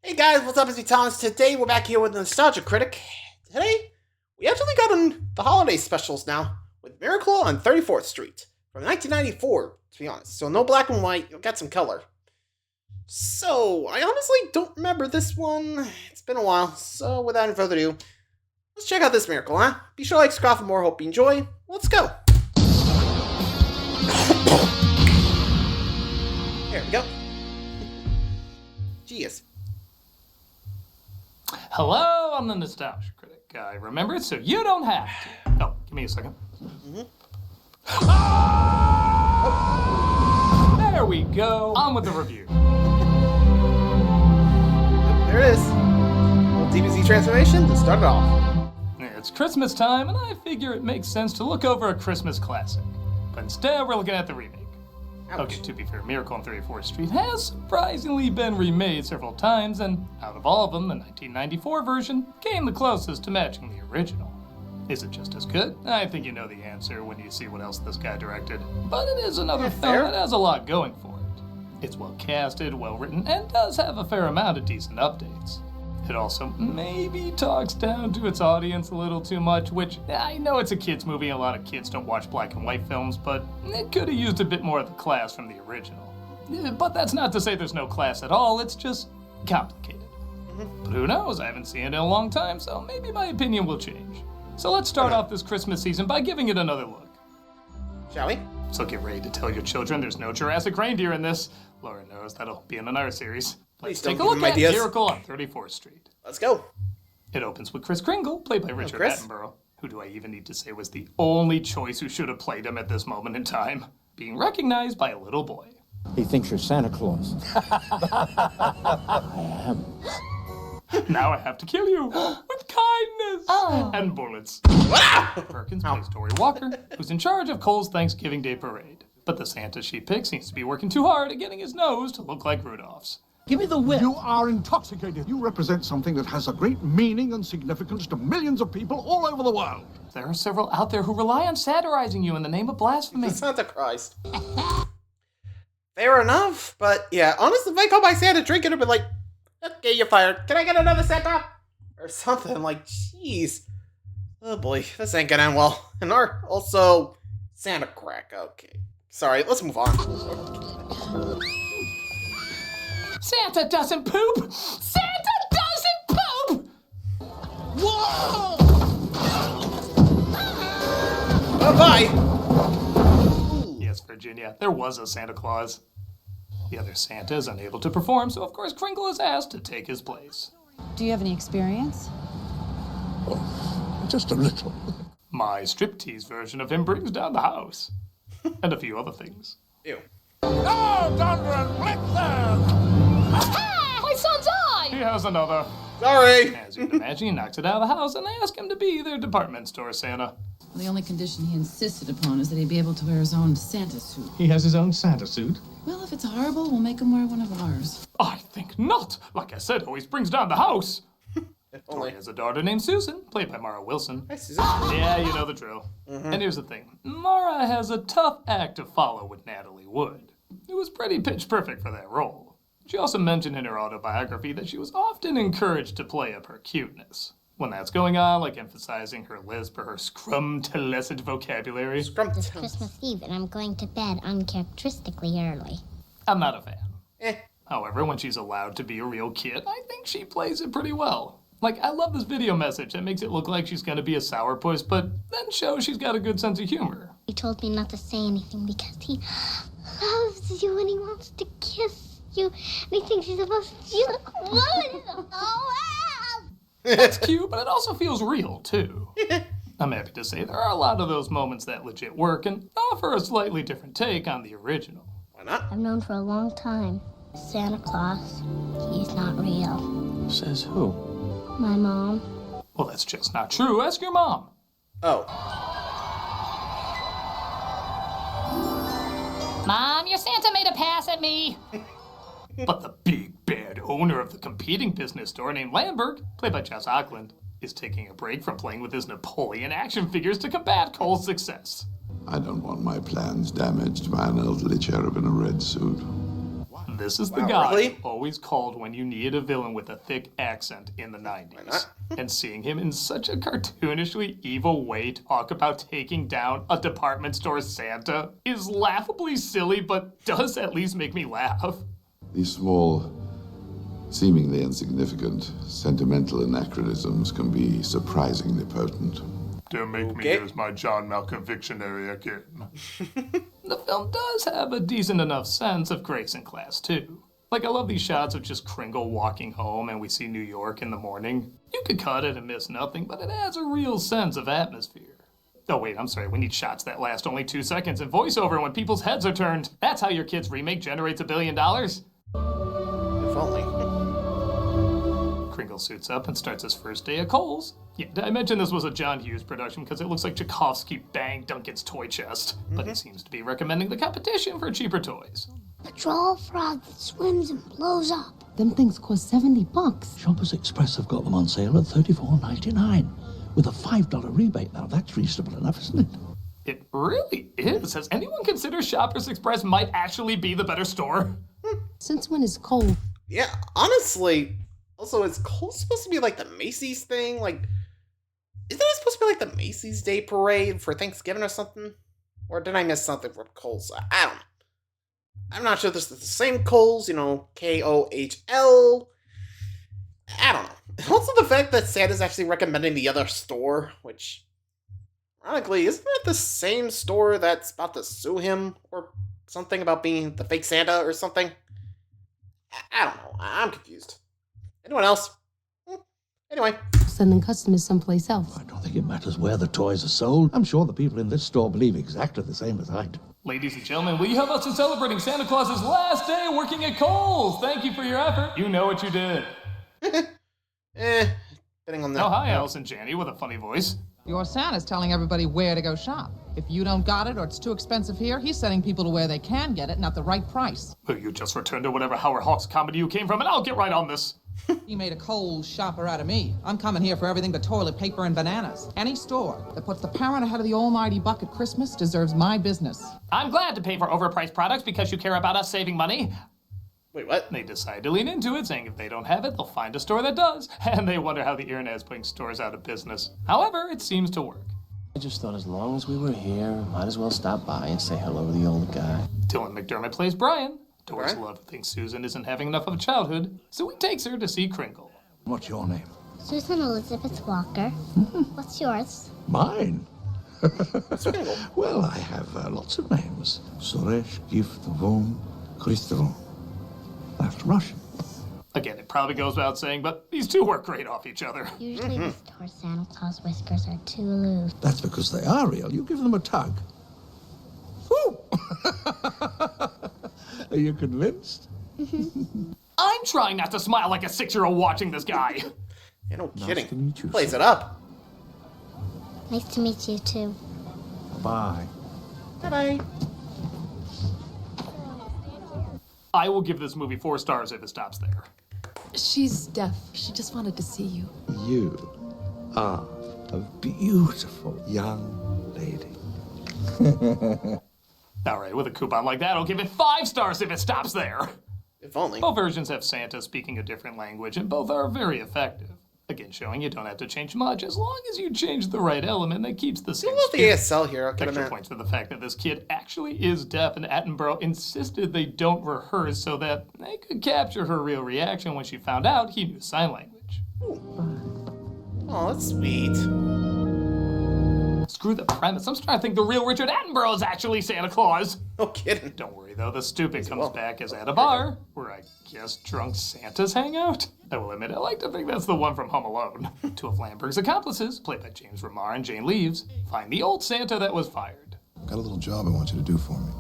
Hey guys, what's up? It's me, Thomas. Today we're back here with the Nostalgia Critic. Today, we actually got on the holiday specials now with Miracle on 34th Street from 1994, to be honest. So no black and white, you'll get some color. So, I honestly don't remember this one. It's been a while, so without any further ado, let's check out this Miracle, huh? Be sure to like, subscribe for more, hope you enjoy. Let's go! There we go. Jeez. Hello, I'm the Nostalgia Critic. I remember it, so you don't have to. Oh, give me a second. There we go. On with the review. There it is. Little DBZ transformation to start it off. It's Christmas time, and I figure it makes sense to look over a Christmas classic. But instead, we're looking at the remake. Ouch. Okay, to be fair, Miracle on 34th Street has surprisingly been remade several times, and out of all of them, the 1994 version came the closest to matching the original. Is it just as good? I think you know the answer when you see what else this guy directed. But it is another film that has a lot going for it. It's well casted, well written, and does have a fair amount of decent updates. It also maybe talks down to its audience a little too much, which I know it's a kid's movie, a lot of kids don't watch black and white films, but it could have used a bit more of the class from the original. But that's not to say there's no class at all, it's just complicated. But who knows, I haven't seen it in a long time, so maybe my opinion will change. So let's start off this Christmas season by giving it another look. Shall we? So get ready to tell your children there's no Jurassic reindeer in this. Laura knows that'll be in another series. Let's take a look at Miracle on 34th Street. Let's go. It opens with Kris Kringle, played by Richard Chris? Attenborough, who do I even need to say was the only choice who should have played him at this moment in time, being recognized by a little boy. He thinks you're Santa Claus. I am. Now I have to kill you with kindness and bullets. Perkins plays Dory Walker, who's in charge of Cole's Thanksgiving Day parade. But the Santa she picks seems to be working too hard at getting his nose to look like Rudolph's. Give me the whip. You are intoxicated. You represent something that has a great meaning and significance to millions of people all over the world. There are several out there who rely on satirizing you in the name of blasphemy. Santa Christ. Fair enough, but yeah, honestly, if I call my Santa drinking, I'd be like, okay, you're fired. Can I get another Santa? Or something, like, jeez. Oh boy, this ain't gonna end well. And also, Santa crack, okay. Sorry, let's move on. Santa doesn't poop! Santa doesn't poop! Whoa! Bye-bye! Yes, Virginia, there was a Santa Claus. The other Santa is unable to perform, so of course Kringle is asked to take his place. Do you have any experience? Oh, just a little. My striptease version of him brings down the house. And a few other things. Ew. No, Thunder and Blitzen! Ah, my son's eye! He has another. Sorry! As you can imagine, he knocks it out of the house and they ask him to be their department store Santa. The only condition he insisted upon is that he be able to wear his own Santa suit. He has his own Santa suit. Well, if it's horrible, we'll make him wear one of ours. I think not. Like I said, always brings down the house. Only. He has a daughter named Susan, played by Mara Wilson. Hi, Susan. Yeah, you know the drill. And here's the thing. Mara has a tough act to follow with Natalie Wood. It was pretty pitch perfect for that role. She also mentioned in her autobiography that she was often encouraged to play up her cuteness. When that's going on, like emphasizing her lisp or her scrum-telescent vocabulary. It's Christmas Eve, and I'm going to bed uncharacteristically early. I'm not a fan. Eh. However, when she's allowed to be a real kid, I think she plays it pretty well. Like, I love this video message that makes it look like she's gonna be a sourpuss, but then shows she's got a good sense of humor. He told me not to say anything because he loves you and he wants to kiss you, and he thinks he's supposed to That's cute, but it also feels real, too. I'm happy to say there are a lot of those moments that legit work and offer a slightly different take on the original. Why not? I've known for a long time. Santa Claus, he's not real. Says who? My mom. Well, that's just not true. Ask your mom. Oh. Mom, your Santa made a pass at me. But the big bad owner of the competing business store named Lamberg, played by Jess Auckland, is taking a break from playing with his Napoleon action figures to combat Cole's success. I don't want my plans damaged by an elderly cherub in a red suit. This is the Wow, guy really? who always called when you needed a villain with a thick accent in the 90s. And seeing him in such a cartoonishly evil way talk about taking down a department store Santa is laughably silly, but does at least make me laugh. These small, seemingly insignificant, sentimental anachronisms can be surprisingly potent. Don't make me use my John Malkovich dictionary again. The film does have a decent enough sense of grace and class, too. Like, I love these shots of just Kringle walking home and we see New York in the morning. You could cut it and miss nothing, but it adds a real sense of atmosphere. Oh wait, I'm sorry, we need shots that last only 2 seconds and voiceover when people's heads are turned. That's how your kid's remake generates $1 billion. If only. Kringle suits up and starts his first day at Kohl's. Yeah, I mentioned this was a John Hughes production because it looks like Tchaikovsky banged Duncan's toy chest. But he seems to be recommending the competition for cheaper toys. Patrol frog that swims and blows up. Them things cost $70. Shoppers Express have got them on sale at $34.99 with a $5 rebate. Now that's reasonable enough, isn't it? It really is. Has anyone considered Shoppers Express might actually be the better store? Since when is Cole? Yeah, honestly. Also, is Kohl's supposed to be like the Macy's thing? Like, isn't it supposed to be like the Macy's Day Parade for Thanksgiving or something? Or did I miss something from Kohl's? I don't know. I'm not sure this is the same Kohl's, you know, Kohl. I don't know. Also, the fact that Santa's actually recommending the other store, which, ironically, isn't that the same store that's about to sue him? Or something about being the fake Santa or something? I don't know. I'm confused. Anyone else? Anyway. Sending customers someplace else. I don't think it matters where the toys are sold. I'm sure the people in this store believe exactly the same as I do. Ladies and gentlemen, will you help us in celebrating Santa Claus's last day working at Kohl's? Thank you for your effort. You know what you did. Depending on that. Oh, hi, Allison Janney with a funny voice. Your Santa's telling everybody where to go shop. If you don't got it or it's too expensive here, he's sending people to where they can get it and at the right price. Will you just return to whatever Howard Hawks comedy you came from and I'll get right on this. He made a Kohl's shopper out of me. I'm coming here for everything but toilet paper and bananas. Any store that puts the parent ahead of the almighty buck at Christmas deserves my business. I'm glad to pay for overpriced products because you care about us saving money. Wait, what? They decide to lean into it, saying if they don't have it, they'll find a store that does. And they wonder how the internet is putting stores out of business. However, it seems to work. I just thought as long as we were here, might as well stop by and say hello to the old guy. Dylan McDermott plays Brian. Doris Brian? Love thinks Susan isn't having enough of a childhood, so he takes her to see Kringle. What's your name? Susan Elizabeth Walker. What's yours? Mine. Kringle. Well, I have lots of names. Suresh, Gift, Von, Christopher. That's Russian. Again, it probably goes without saying, but these two work great off each other. Usually the store Santa Claus whiskers are too loose. That's because they are real. You give them a tug. Ooh! Are you convinced? I'm trying not to smile like a 6-year-old watching this guy. Yeah, no Nice kidding. to meet you, Plays sir. it up. Nice to meet you too. Bye. Bye-bye. I will give this movie 4 stars if it stops there. She's deaf. She just wanted to see you. You are a beautiful young lady. All right, with a coupon like that, I'll give it 5 stars if it stops there. If only. Both versions have Santa speaking a different language, and both are very effective. Again, showing you don't have to change much as long as you change the right element that keeps the same I love the spirit. ASL here. I'll get him Extra in. points for the fact that this kid actually is deaf, and Attenborough insisted they don't rehearse so that they could capture her real reaction when she found out he knew sign language. Oh, that's sweet. Screw the premise. I'm starting to think the real Richard Attenborough is actually Santa Claus. No kidding. Don't worry though, the stupid comes well. back as at a bar, where I guess drunk Santas hang out. I will admit, I like to think that's the one from Home Alone. Two of Lamberg's accomplices, played by James Remar and Jane Leaves, find the old Santa that was fired. Got a little job I want you to do for me.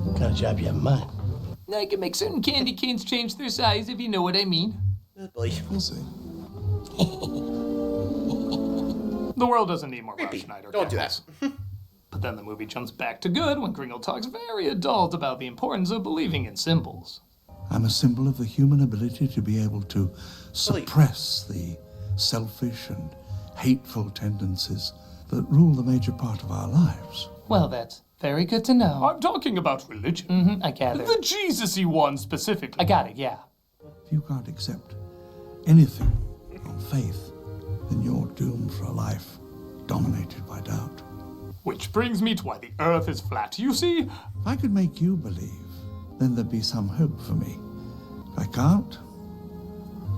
What kind of job you have in mind? I can make certain candy canes change their size, if you know what I mean. Oh, boy. We'll see. The world doesn't need more Rob Creepy. Schneider. Don't do that. camels. But then the movie jumps back to good when Kringle talks very adult about the importance of believing in symbols. I'm a symbol of the human ability to be able to suppress the selfish and hateful tendencies that rule the major part of our lives. Well, that's Very good to know. I'm talking about religion. I gather. The Jesus-y one specifically. I got it, yeah. If you can't accept anything on faith, then you're doomed for a life dominated by doubt. Which brings me to why the earth is flat. You see? If I could make you believe, then there'd be some hope for me. If I can't,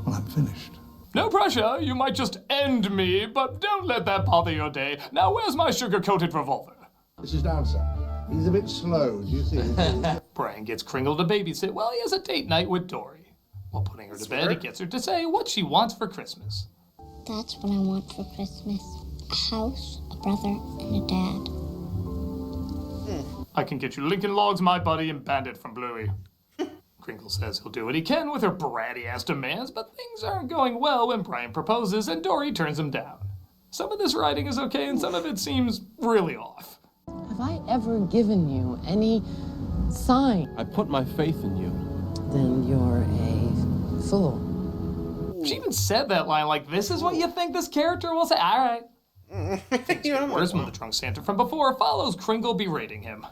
well, I'm finished. No pressure. You might just end me, but don't let that bother your day. Now, where's my sugar-coated revolver? This is down, sir. He's a bit slow, do you think? Brian gets Kringle to babysit while he has a date night with Dory. While putting her to bed, he gets her to say what she wants for Christmas. That's what I want for Christmas. A house, a brother, and a dad. I can get you Lincoln Logs, My Buddy, and Bandit from Bluey. Kringle says he'll do what he can with her bratty-ass demands, but things aren't going well when Brian proposes and Dory turns him down. Some of this writing is okay and some of it seems really off. Have I ever given you any sign? I put my faith in you. Then you're a fool. She even said that line like, this is what you think this character will say? All right. Whereas when the drunk Santa from before follows Kringle berating him.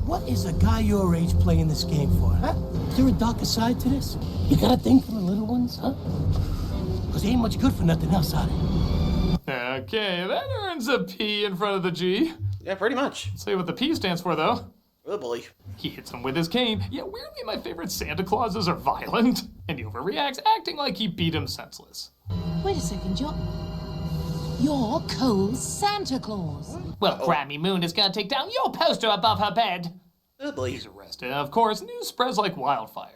What is a guy your age playing this game for, huh? Is there a darker side to this? You got a thing for the little ones, huh? Because they ain't much good for nothing else, are they? Okay, that earns a P in front of the G. Yeah, pretty much. Let's see what the P stands for, though. Oh boy. He hits him with his cane, yet weirdly my favorite Santa Clauses are violent, and he overreacts, acting like he beat him senseless. Wait a second, you're Cole's Santa Claus. Well, Grammy Moon is gonna take down your poster above her bed. Oh boy. He's arrested, and of course, news spreads like wildfire.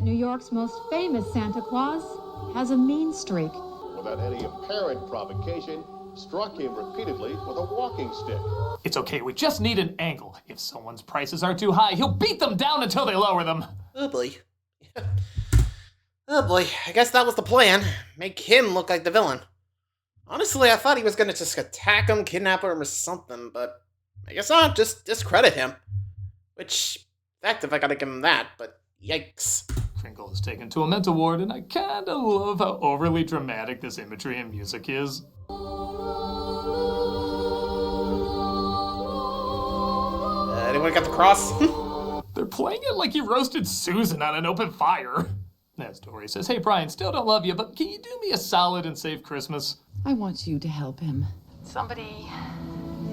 New York's most famous Santa Claus has a mean streak. Without any apparent provocation, struck him repeatedly with a walking stick. It's okay, we just need an angle. If someone's prices are too high, he'll beat them down until they lower them. Oh boy. Oh boy, I guess that was the plan. Make him look like the villain. Honestly, I thought he was gonna just attack him, kidnap him, or something, but I guess not, just discredit him. Which, in fact, if I gotta give him that, but yikes. Kringle is taken to a mental ward, and I kinda love how overly dramatic this imagery and music is. Anyone got the cross? They're playing it like he roasted Susan on an open fire. As Dory says, hey Brian, still don't love you, but can you do me a solid and save Christmas? I want you to help him. Somebody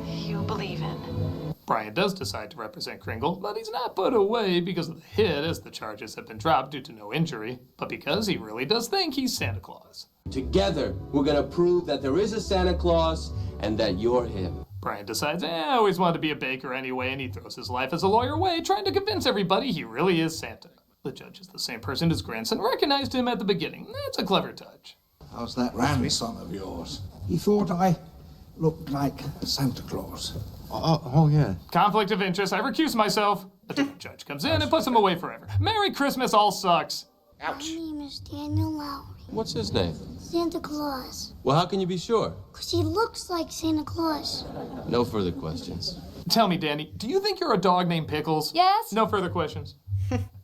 you believe in. Brian does decide to represent Kringle, but he's not put away because of the hit, as the charges have been dropped due to no injury, but because he really does think he's Santa Claus. Together, we're gonna prove that there is a Santa Claus and that you're him. Brian decides, I always wanted to be a baker anyway, and he throws his life as a lawyer away, trying to convince everybody he really is Santa. The judge is the same person his grandson recognized him at the beginning. That's a clever touch. How's that grandson of yours? He thought I looked like Santa Claus. Oh, yeah. Conflict of interest, I recuse myself. A different judge comes in and puts him away forever. Merry Christmas all sucks. Ouch. My name is Daniel Lowry. What's his name? Santa Claus. Well, how can you be sure? Because he looks like Santa Claus. No further questions. Tell me, Danny, do you think you're a dog named Pickles? Yes. No further questions.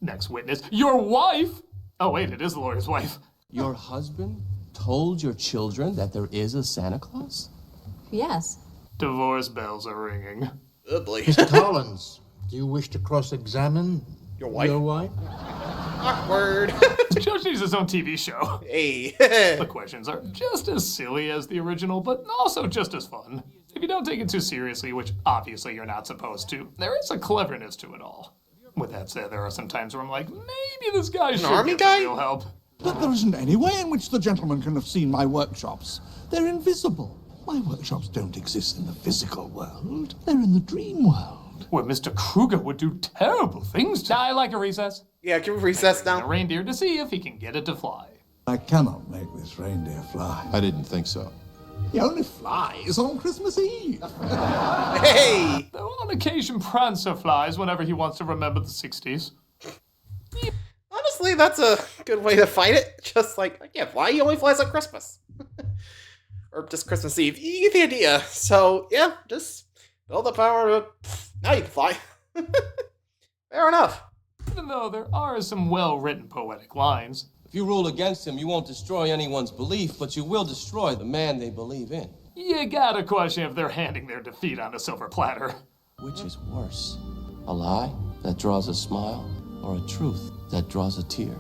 Next witness, your wife? Oh wait, it is the lawyer's wife. Your husband told your children that there is a Santa Claus? Yes. Divorce bells are ringing. Oh boy. Mr. Collins, do you wish to cross-examine Your wife? your wife? Awkward. Judge needs his own TV show. Hey. The questions are just as silly as the original, but also just as fun. If you don't take it too seriously, which obviously you're not supposed to, there is a cleverness to it all. With that said, there are some times where I'm like, maybe this guy should army get guy? some real help. But there isn't any way in which the gentleman can have seen my workshops. They're invisible. My workshops don't exist in the physical world. They're in the dream world. Where Mr. Kruger would do terrible things to. I like a recess. Yeah, can we recess A now? reindeer to see if he can get it to fly. I cannot make this reindeer fly. I didn't think so. He only flies on Christmas Eve. Hey! Though on occasion Prancer flies whenever he wants to remember the 60s. Honestly, that's a good way to fight it. Just like, yeah, why he only flies on Christmas? Or just Christmas Eve. You get the idea. So, yeah, just build the power to... Now you can fly. Fair enough. Even though there are some well-written poetic lines. If you rule against him, you won't destroy anyone's belief, but you will destroy the man they believe in. You gotta question if they're handing their defeat on a silver platter. Which is worse? A lie that draws a smile, or a truth that draws a tear?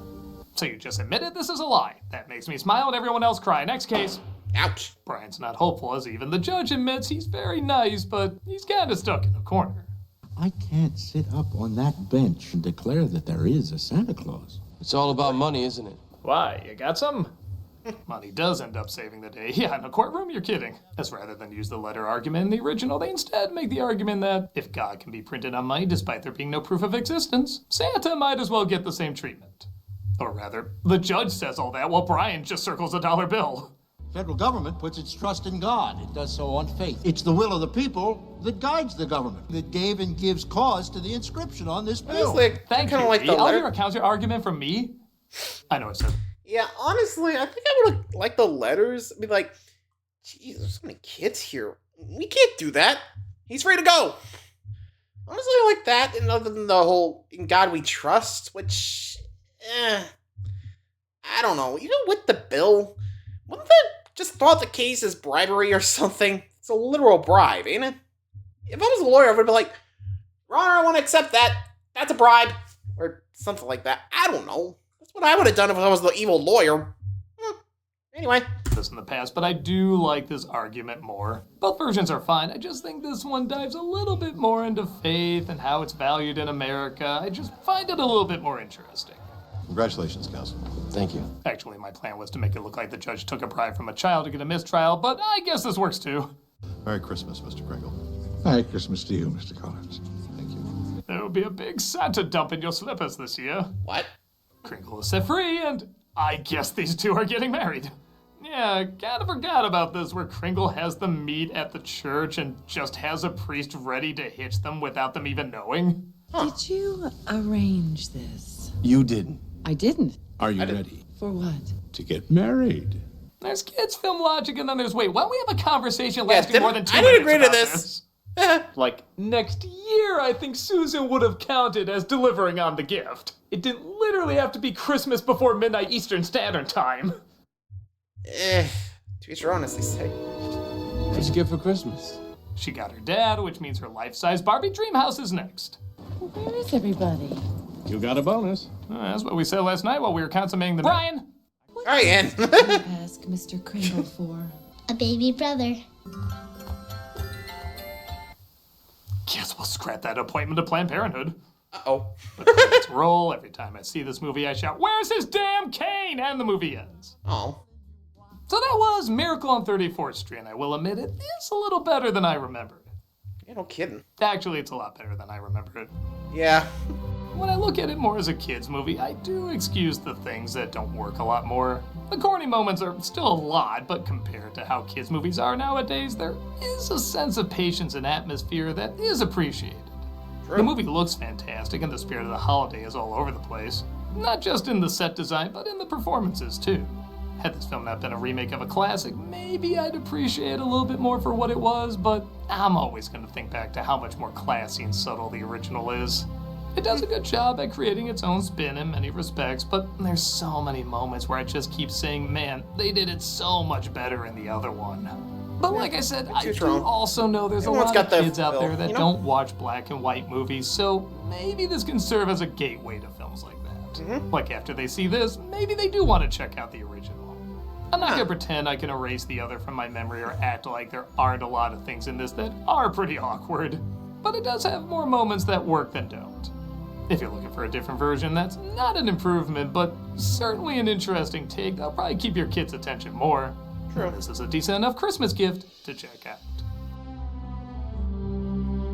So you just admitted this is a lie. That makes me smile and everyone else cry. Next case. Ouch. Brian's not hopeful, as even the judge admits he's very nice, but he's kind of stuck in a corner. I can't sit up on that bench and declare that there is a Santa Claus. It's all about money, isn't it? Why, you got some? Money does end up saving the day. Yeah, in a courtroom, you're kidding. As rather than use the letter argument in the original, they instead make the argument that if God can be printed on money despite there being no proof of existence, Santa might as well get the same treatment. Or rather, the judge says all that while Brian just circles a dollar bill. Federal government puts its trust in God. It does so on faith. It's the will of the people that guides the government, that gave and gives cause to the inscription on this bill. Honestly, Thank kind you. of like the I'll letter. hear a counter argument from me. I know it said. Yeah, honestly, I think I would have liked the letters. I'd be like, geez, there's so many kids here. We can't do that. He's free to go. Honestly, I like that, and other than the whole "in God we trust," which, I don't know. Even with the bill, wouldn't that just thought the case as bribery or something? It's a literal bribe, ain't it? If I was a lawyer, I would be like, Your Honor, I want to accept that. That's a bribe. Or something like that. I don't know. That's what I would have done if I was the evil lawyer. Anyway. This in the past, but I do like this argument more. Both versions are fine. I just think this one dives a little bit more into faith and how it's valued in America. I just find it a little bit more interesting. Congratulations, counsel. Thank you. Actually, my plan was to make it look like the judge took a bribe from a child to get a mistrial, but I guess this works too. Merry Christmas, Mr. Kringle. Merry Christmas to you, Mr. Collins. Thank you. There will be a big Santa dump in your slippers this year. What? Kringle is set free, and I guess these two are getting married. Yeah, kinda forgot about this, where Kringle has them meet at the church and just has a priest ready to hitch them without them even knowing. Did you arrange this? You didn't. I didn't. Are you ready For what? to get married? There's kids' film logic, and then there's, wait, why don't we have a conversation lasting didn't- more than 2 I minutes didn't agree to about this. Like, next year, I think Susan would have counted as delivering on the gift. It didn't literally have to be Christmas before midnight Eastern Standard Time. To each your own, as they say. What's a gift for Christmas? She got her dad, which means her life-size Barbie dream house is next. Where is everybody? You got a bonus. That's what we said last night while we were consummating the Brian! Alright, Ann. Ask Mr. Kringle for. A baby brother. Guess we'll scrap that appointment to Planned Parenthood. Uh-oh. Let's roll. Every time I see this movie, I shout, "Where's his damn cane?" And the movie ends. Oh. So that was Miracle on 34th Street, and I will admit it is a little better than I remembered. Yeah, no kidding. Actually, it's a lot better than I remember it. Yeah. When I look at it more as a kid's movie, I do excuse the things that don't work a lot more. The corny moments are still a lot, but compared to how kids' movies are nowadays, there is a sense of patience and atmosphere that is appreciated. True. The movie looks fantastic, and the spirit of the holiday is all over the place. Not just in the set design, but in the performances, too. Had this film not been a remake of a classic, maybe I'd appreciate it a little bit more for what it was, but I'm always going to think back to how much more classy and subtle the original is. It does a good job at creating its own spin in many respects, but there's so many moments where I just keep saying, man, they did it so much better in the other one. But like I said, I do also know there's Everyone's a lot got of the kids out will, there that you know? don't watch black and white movies, so maybe this can serve as a gateway to films like that. Like after they see this, maybe they do want to check out the original. I'm not gonna pretend I can erase the other from my memory or act like there aren't a lot of things in this that are pretty awkward, but it does have more moments that work than don't. If you're looking for a different version, that's not an improvement, but certainly an interesting take that'll probably keep your kids' attention more. True. This is a decent enough Christmas gift to check out.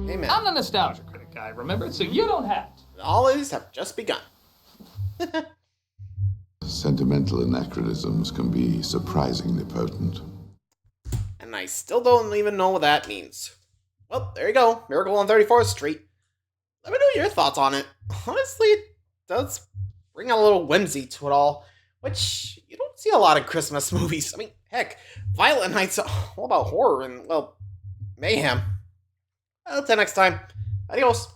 Amen. I'm the nostalgia critic guy, remember? So you don't have to. The holidays have just begun. Sentimental anachronisms can be surprisingly potent. And I still don't even know what that means. Well, there you go. Miracle on 34th Street. Let me know your thoughts on it. Honestly, it does bring a little whimsy to it all, which you don't see a lot of Christmas movies. I mean, heck, Violent Night's all about horror and, well, mayhem. Until next time, adios.